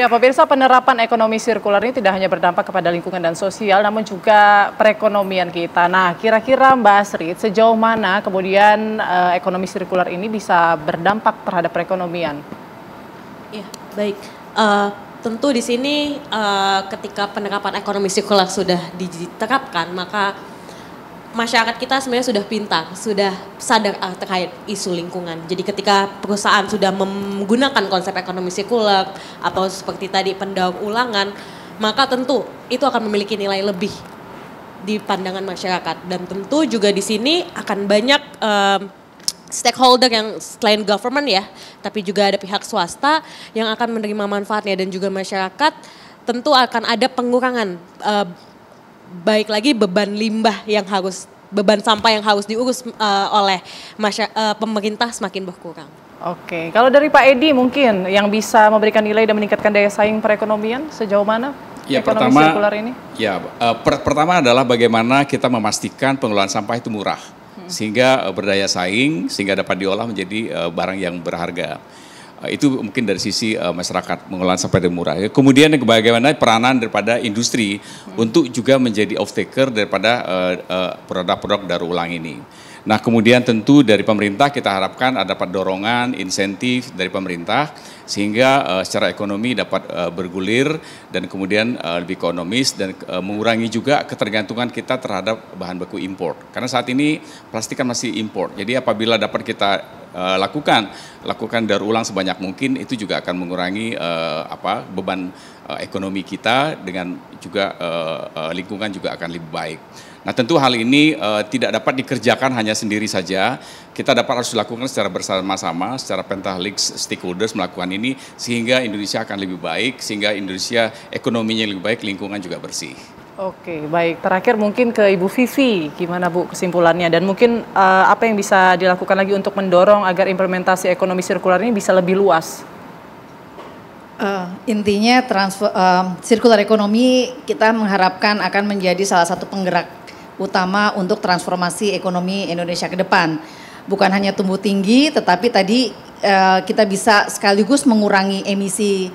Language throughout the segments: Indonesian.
Ya, pemirsa, penerapan ekonomi sirkular ini tidak hanya berdampak kepada lingkungan dan sosial, namun juga perekonomian kita. Nah, kira-kira Mbak Astrid, sejauh mana kemudian ekonomi sirkular ini bisa berdampak terhadap perekonomian? Ya, baik. Tentu di sini ketika penerapan ekonomi sirkular sudah diterapkan, maka masyarakat kita sebenarnya sudah pintar, sudah sadar terkait isu lingkungan. Jadi ketika perusahaan sudah menggunakan konsep ekonomi sirkular atau seperti tadi pendaur ulangan, maka tentu itu akan memiliki nilai lebih di pandangan masyarakat. Dan tentu juga di sini akan banyak stakeholder yang selain government ya, tapi juga ada pihak swasta yang akan menerima manfaatnya, dan juga masyarakat tentu akan ada pengurangan baik lagi beban sampah yang harus diurus oleh pemerintah semakin berkurang. Oke, kalau dari Pak Edi mungkin yang bisa memberikan nilai dan meningkatkan daya saing perekonomian sejauh mana ekonomi sirkular ini? Ya, pertama adalah bagaimana kita memastikan pengelolaan sampah itu murah, sehingga berdaya saing, sehingga dapat diolah menjadi barang yang berharga. Itu mungkin dari sisi masyarakat mengelola sampah dengan murah. Kemudian bagaimana peranan daripada industri untuk juga menjadi off-taker daripada produk-produk daur ulang ini. Nah, kemudian tentu dari pemerintah kita harapkan ada dorongan, insentif dari pemerintah sehingga secara ekonomi dapat bergulir dan kemudian lebih ekonomis dan mengurangi juga ketergantungan kita terhadap bahan baku impor. Karena saat ini plastik kan masih impor. Jadi apabila dapat kita lakukan daur ulang sebanyak mungkin, itu juga akan mengurangi beban ekonomi kita, dengan juga lingkungan juga akan lebih baik. Nah, tentu hal ini tidak dapat dikerjakan hanya sendiri saja. Kita harus lakukan secara bersama-sama, secara pentahelix stakeholders melakukan ini sehingga Indonesia akan lebih baik, sehingga Indonesia ekonominya lebih baik, lingkungan juga bersih. Oke, baik. Terakhir mungkin ke Ibu Vivi, gimana Bu kesimpulannya? Dan mungkin apa yang bisa dilakukan lagi untuk mendorong agar implementasi ekonomi sirkular ini bisa lebih luas? Intinya sirkular ekonomi kita mengharapkan akan menjadi salah satu penggerak utama untuk transformasi ekonomi Indonesia ke depan. Bukan hanya tumbuh tinggi, tetapi tadi kita bisa sekaligus mengurangi emisi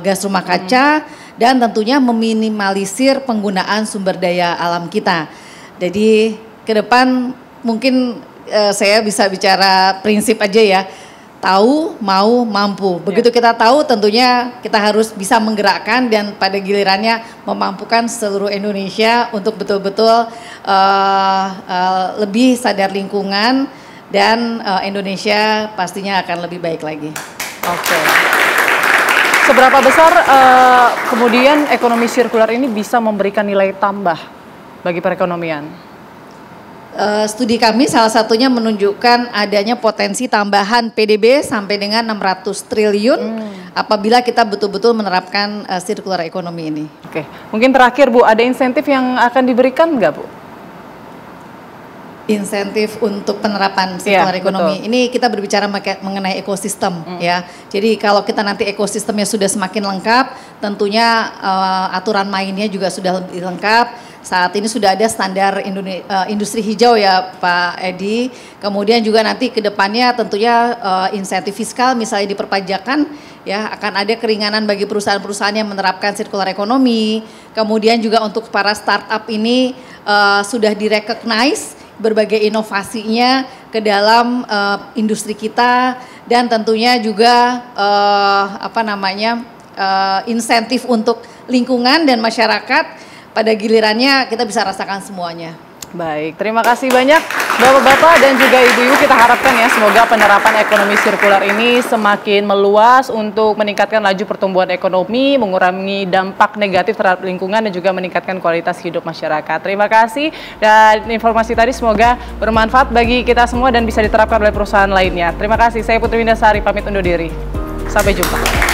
gas rumah kaca dan tentunya meminimalisir penggunaan sumber daya alam kita. Jadi ke depan mungkin saya bisa bicara prinsip aja ya. Tahu, mau, mampu. Begitu kita tahu, tentunya kita harus bisa menggerakkan dan pada gilirannya memampukan seluruh Indonesia untuk betul-betul lebih sadar lingkungan, dan Indonesia pastinya akan lebih baik lagi. Oke. Seberapa besar kemudian ekonomi sirkular ini bisa memberikan nilai tambah bagi perekonomian? Studi kami salah satunya menunjukkan adanya potensi tambahan PDB sampai dengan 600 triliun apabila kita betul-betul menerapkan sirkular ekonomi ini. Oke, mungkin terakhir Bu, ada insentif yang akan diberikan nggak Bu? Insentif untuk penerapan sirkular ekonomi. Betul. Ini kita berbicara mengenai ekosistem ya. Jadi kalau kita nanti ekosistemnya sudah semakin lengkap, tentunya aturan mainnya juga sudah lebih lengkap. Saat ini sudah ada standar industri hijau ya Pak Edi. Kemudian juga nanti ke depannya tentunya insentif fiskal misalnya di perpajakan ya, akan ada keringanan bagi perusahaan-perusahaan yang menerapkan sirkular ekonomi. Kemudian juga untuk para startup ini sudah direcognize berbagai inovasinya ke dalam industri kita, dan tentunya juga insentif untuk lingkungan dan masyarakat. Pada gilirannya kita bisa rasakan semuanya. Baik, terima kasih banyak Bapak-bapak dan juga Ibu-ibu. Kita harapkan ya semoga penerapan ekonomi sirkular ini semakin meluas untuk meningkatkan laju pertumbuhan ekonomi, mengurangi dampak negatif terhadap lingkungan dan juga meningkatkan kualitas hidup masyarakat. Terima kasih, dan informasi tadi semoga bermanfaat bagi kita semua dan bisa diterapkan oleh perusahaan lainnya. Terima kasih, saya Putri Windasari pamit undur diri. Sampai jumpa.